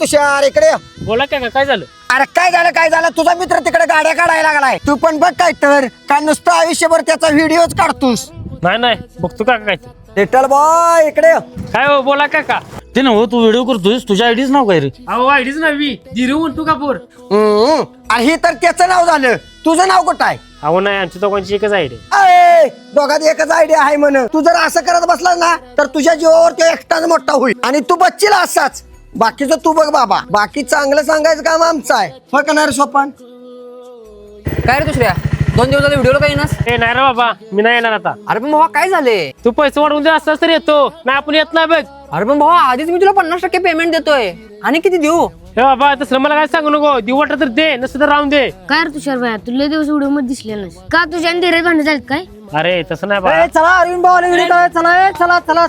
तुषार इकडे ये. बोला काय झालं? अरे काय झालं तुझा मित्र तिकडे गाड्या काढायला लागलाय. तू पण बघ काय तर काय नुसतं आयुष्यभर त्याचा व्हिडिओच काढतोस. नाही बघतो काका काय लिटल बॉय इकडे ये. काय हो बोला काका. ते ना हो तू व्हिडिओ करतोयस तुझ्या आयडीच नाव काय रे? अहो आयडीच नव्ही जिरू म्हणतो कापूर. आणि हे तर त्याचं नाव झालं. तुझं नाव कुठं आहे? अहो नाही आमच्या दोघांची एकच आयडी. अय, दोघात एकच आयडिया आहे म्हण. तू जर असं करत बसलास ना तर तुझ्या जीवावर तो एकटाच मोठा होईल आणि तू बच्चीला असाच. बाकीचं तू बघ बाबा. बाकी चांगलं सांगायचं काम आमचं आहे. फकणार सोपान. काय रे दुसऱ्या 2 दिवस झाले व्हिडिओ काही नस. ए नाही रे बाबा मी नाही येणार आता. अरे पण भावा काय झाले? तू पैसे वाढवून दे असताच तर येतो. नाही आपण येत नाही बघ. अरे पण भावा आधीच मी तुला 50% पेमेंट देतोय आणि किती देऊ? हे बाबा तसलं मला काय सांगू नको. देऊ वाटत तर दे नसतं तर राहून दे. काय रे तुषार भाया तुला दिवस व्हिडिओ मध्ये दिसले नाही का? तुझ्या धीरे भांडण झालेत काय? अरे तसं नाही बा. चला अरविंद भाऊ चला चला चला.